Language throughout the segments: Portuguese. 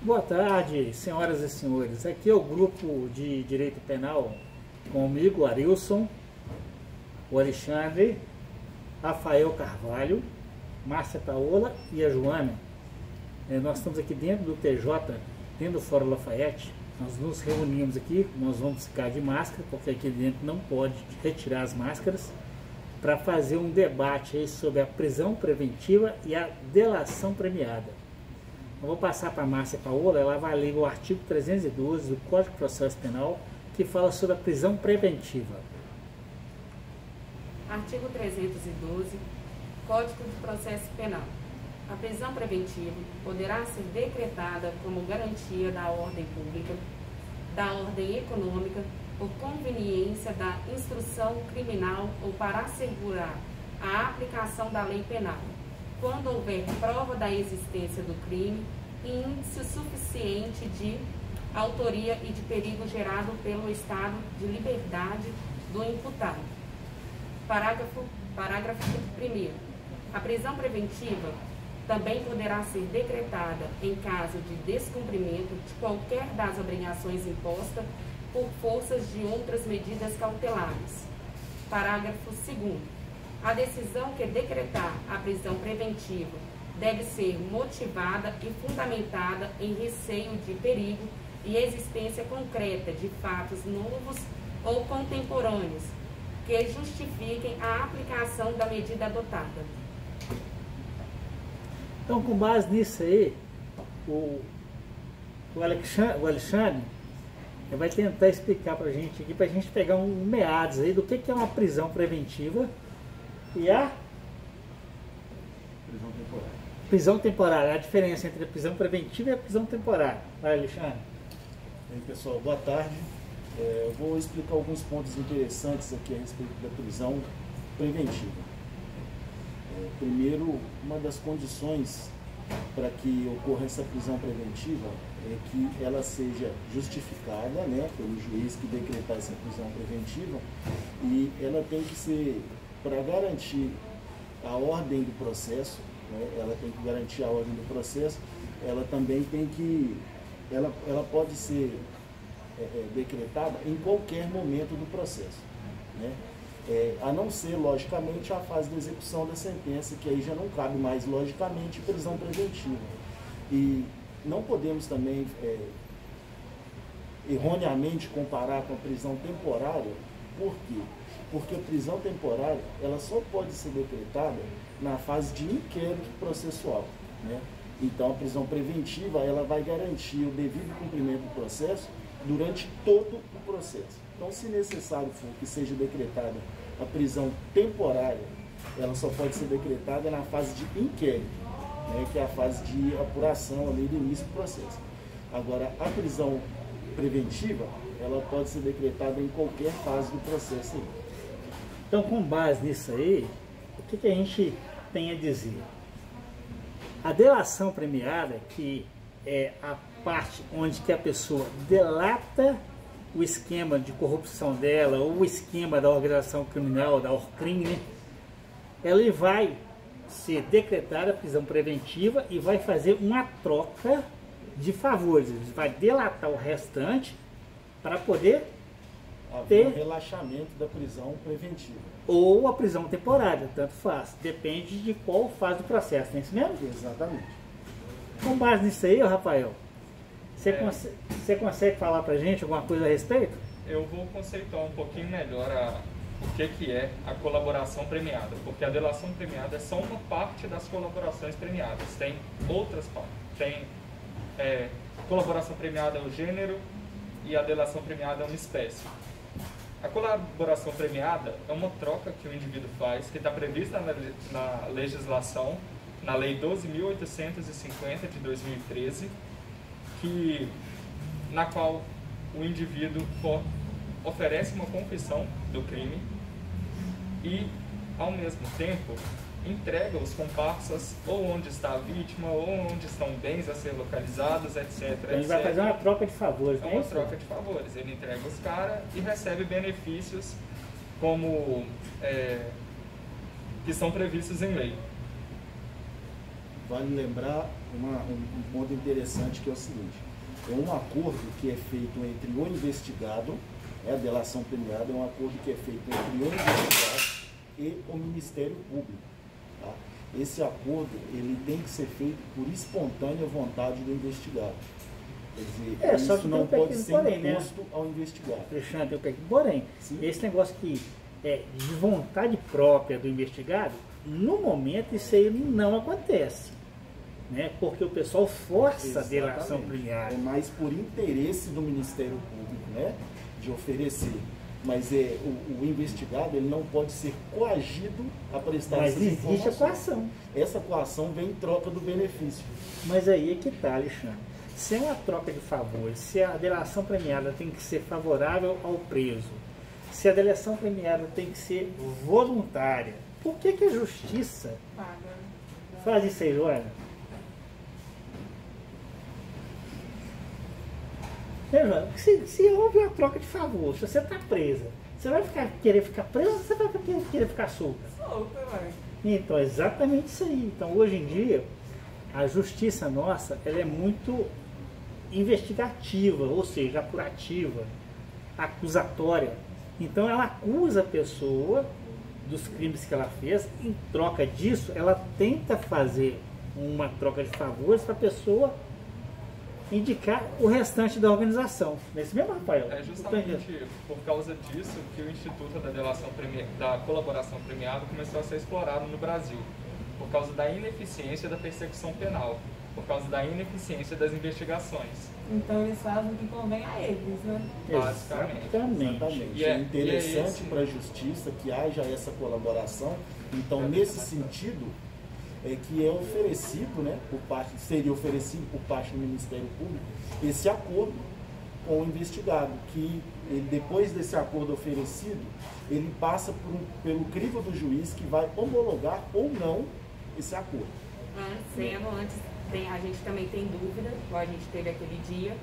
Boa tarde, senhoras e senhores. Aqui é o grupo de Direito Penal, comigo, Arilson, o Alexandre, Rafael Carvalho, Márcia Paola e a Joana. Nós estamos aqui dentro do TJ, dentro do Fórum Lafayette. Nós nos reunimos aqui, nós vamos ficar de máscara, porque aqui dentro não pode retirar as máscaras, para fazer um debate aí sobre a prisão preventiva e a delação premiada. Eu vou passar para a Márcia Paola, ela vai ler o artigo 312 do Código de Processo Penal, que fala sobre a prisão preventiva. Artigo 312, Código de Processo Penal. A prisão preventiva poderá ser decretada como garantia da ordem pública, da ordem econômica, por conveniência da instrução criminal ou para assegurar a aplicação da lei penal, quando houver prova da existência do crime e índice suficiente de autoria e de perigo gerado pelo estado de liberdade do imputado. Parágrafo 1º. A prisão preventiva também poderá ser decretada em caso de descumprimento de qualquer das obrigações impostas por forças de outras medidas cautelares. Parágrafo 2º. A decisão que decretar a prisão preventiva deve ser motivada e fundamentada em receio de perigo e existência concreta de fatos novos ou contemporâneos que justifiquem a aplicação da medida adotada. Então, com base nisso aí, o Alexandre vai tentar explicar para a gente aqui, para a gente pegar um meados aí do que é uma prisão preventiva e a prisão temporária, a diferença entre a prisão preventiva e a prisão temporária. Vai, Alexandre. Bem, pessoal, boa tarde. Eu vou explicar alguns pontos interessantes aqui a respeito da prisão preventiva. Primeiro, uma das condições para que ocorra essa prisão preventiva é que ela seja justificada, né, pelo juiz que decretar essa prisão preventiva, e ela tem que ser para garantir a ordem do processo, né, ela tem que garantir a ordem do processo, ela também tem que, ela pode ser decretada em qualquer momento do processo, né? A não ser, logicamente, a fase da execução da sentença, que aí já não cabe mais, logicamente, prisão preventiva. E não podemos também erroneamente comparar com a prisão temporária. Por quê? Porque a prisão temporária ela só pode ser decretada na fase de inquérito processual, né? Então, a prisão preventiva ela vai garantir o devido cumprimento do processo durante todo o processo. Então, se necessário for que seja decretada a prisão temporária, ela só pode ser decretada na fase de inquérito, né, que é a fase de apuração ali do início do processo. Agora, a prisão preventiva, ela pode ser decretada em qualquer fase do processo aí. Então, com base nisso aí, o que a gente tem a dizer? A delação premiada, que é a parte onde que a pessoa delata o esquema de corrupção dela, ou o esquema da organização criminal, da ORCRIM, né? Ela vai ser decretada a prisão preventiva e vai fazer uma troca de favores. Ele vai delatar o restante para poder ter um relaxamento da prisão preventiva. Ou a prisão temporária, tanto faz. Depende de qual fase do processo, não é isso mesmo? Exatamente. Com base nisso aí, Rafael, você consegue falar para a gente alguma coisa a respeito? Eu vou conceituar um pouquinho melhor o que é a colaboração premiada, porque a delação premiada é só uma parte das colaborações premiadas, tem outras partes. Tem colaboração premiada é o gênero e a delação premiada é uma espécie. A colaboração premiada é uma troca que o indivíduo faz, que está prevista na legislação, na Lei 12.850 de 2013, na qual o indivíduo oferece uma confissão do crime e, ao mesmo tempo, entrega os comparsas ou onde está a vítima, ou onde estão bens a ser localizados, etc. Ele vai fazer uma troca de favores, né? É uma troca de favores. Ele entrega os caras e recebe benefícios como que são previstos em lei. vale lembrar um ponto interessante, que é o seguinte: é um acordo que é feito entre o investigado, a delação premiada é um acordo que é feito entre o investigado e o Ministério Público. Tá? Esse acordo ele tem que ser feito por espontânea vontade do investigado. Quer dizer, isso não pode ser imposto ao investigado. Alexandre, eu peguei. Porém, esse negócio que é de vontade própria do investigado, no momento isso aí não acontece. Né? Porque o pessoal força a delação premiada. É mais por interesse do Ministério Público, né? De oferecer. Mas o investigado ele não pode ser coagido a prestar essas informações. Mas existe a coação. Essa coação vem em troca do benefício. Mas aí é que está, Alexandre. Se é uma troca de favores, se a delação premiada tem que ser favorável ao preso, se a delação premiada tem que ser voluntária, por que a justiça faz isso aí, Joana? Se houve uma troca de favor, se você está presa, você vai querer ficar presa ou você vai querer ficar solta? Solta, vai. Então, é exatamente isso aí. Então, hoje em dia, a justiça nossa, ela é muito investigativa, ou seja, apurativa, acusatória. Então, ela acusa a pessoa dos crimes que ela fez. Em troca disso, ela tenta fazer uma troca de favores para a pessoa indicar o restante da organização. Nesse mesmo, Rafael? É justamente por causa disso que o Instituto da Colaboração Premiada começou a ser explorado no Brasil, por causa da ineficiência da persecução penal, por causa da ineficiência das investigações. Então eles fazem o que convém a eles, né? Basicamente. Exatamente. E é interessante para a justiça que haja essa colaboração. Então, nesse sentido, é que é oferecido, né, seria oferecido por parte do Ministério Público esse acordo com o investigado, que ele, depois desse acordo oferecido, ele passa pelo crivo do juiz, que vai homologar ou não esse acordo. Antes a gente também tem dúvida, igual a gente teve aquele dia,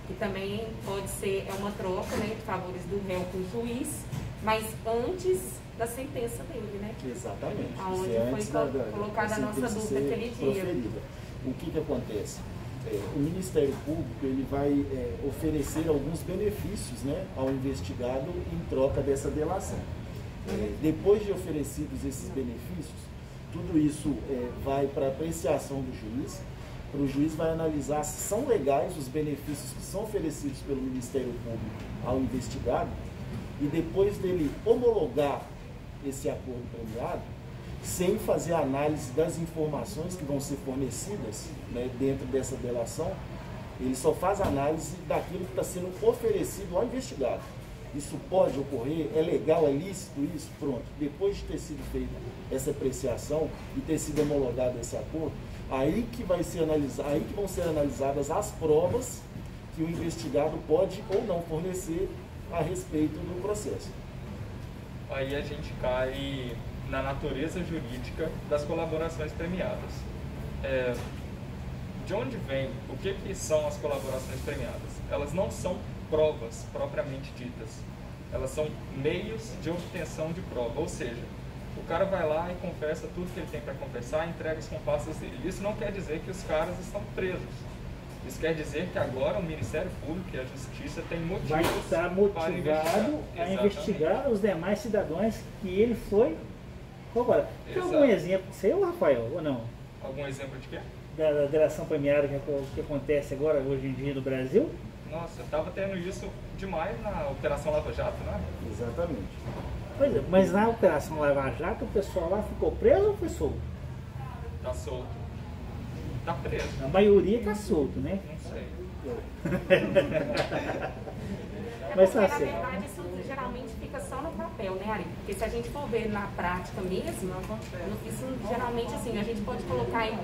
que também pode ser uma troca, né, de favores do réu com o juiz, mas antes da sentença dele, né? Exatamente. Aonde foi colocada a nossa dúvida aquele dia. Proferida. O que acontece? O Ministério Público ele vai oferecer alguns benefícios, né, ao investigado em troca dessa delação. Depois de oferecidos esses benefícios, tudo isso vai para apreciação do juiz. O juiz vai analisar se são legais os benefícios que são oferecidos pelo Ministério Público ao investigado, e depois dele homologar esse acordo premiado, sem fazer a análise das informações que vão ser fornecidas, né, dentro dessa delação, ele só faz a análise daquilo que está sendo oferecido ao investigado. Isso pode ocorrer, é legal, é lícito isso? Pronto. Depois de ter sido feita essa apreciação e ter sido homologado esse acordo, aí que vai ser analisado, aí que vão ser analisadas as provas que o investigado pode ou não fornecer a respeito do processo. Aí a gente cai na natureza jurídica das colaborações premiadas. De onde vem, o que são as colaborações premiadas? Elas não são provas propriamente ditas, elas são meios de obtenção de prova, ou seja, o cara vai lá e confessa tudo que ele tem para confessar, entrega os compassos dele. Isso não quer dizer que os caras estão presos. Isso quer dizer que agora o Ministério Público e a Justiça têm motivos vai estar motivado a investigar os demais cidadãos que ele foi roubado. Tem algum exemplo seu, Rafael, ou não? Algum exemplo de quê? Da delação premiada que acontece agora, hoje em dia, no Brasil? Nossa, estava tendo isso demais na Operação Lava Jato, né? Exatamente. Pois é, mas na Operação Lava Jato o pessoal lá ficou preso ou foi solto? Tá solto. Tá preso. A maioria tá solto, né? Não sei. Mas tá na certo. verdade isso geralmente fica só no papel, né, Ari? Porque se a gente for ver na prática mesmo, isso geralmente assim, a gente pode colocar aí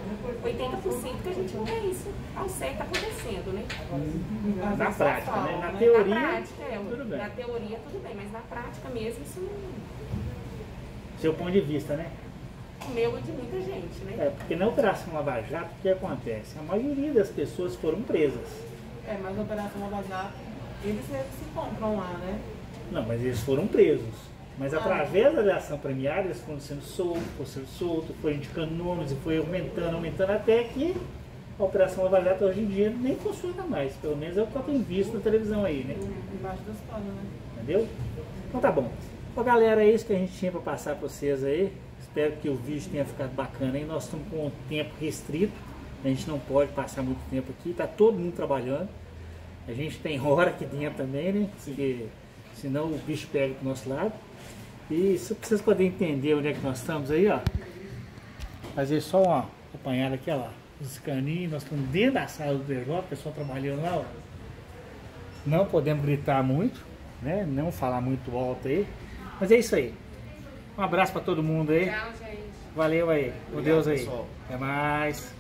80% que a gente não vê isso ao certo acontecendo, né? Na prática, né? Na teoria, na prática, tudo bem. Na teoria tudo bem, mas na prática mesmo isso não... Seu ponto de vista, né? O meu e de muita gente, né? Porque na Operação Lava Jato, o que acontece? A maioria das pessoas foram presas. Mas na Operação Lava Jato, eles se compram lá, né? Não, mas eles foram presos. Mas através da aviação premiada, eles foram sendo soltos, foi indicando nomes e foi aumentando, até que a Operação Lava Jato hoje em dia nem funciona mais. Pelo menos é o que eu tenho visto na televisão aí, né? Embaixo dos panos, né? Entendeu? Então tá bom. Bom, galera, é isso que a gente tinha para passar para vocês aí. Espero que o vídeo tenha ficado bacana aí. Nós estamos com um tempo restrito. A gente não pode passar muito tempo aqui. Tá todo mundo trabalhando. A gente tem hora aqui dentro também, né? Porque senão o bicho pega pro nosso lado. E só para vocês poderem entender onde é que nós estamos aí, ó. Fazer só uma apanhada aqui, ó lá. Os caninhos, nós estamos dentro da sala do DJ, o pessoal trabalhando lá, ó. Não podemos gritar muito, né? Não falar muito alto aí. Mas é isso aí. Um abraço para todo mundo aí. Tchau, gente. Valeu aí. Com Obrigado, Deus aí. pessoal. Até mais.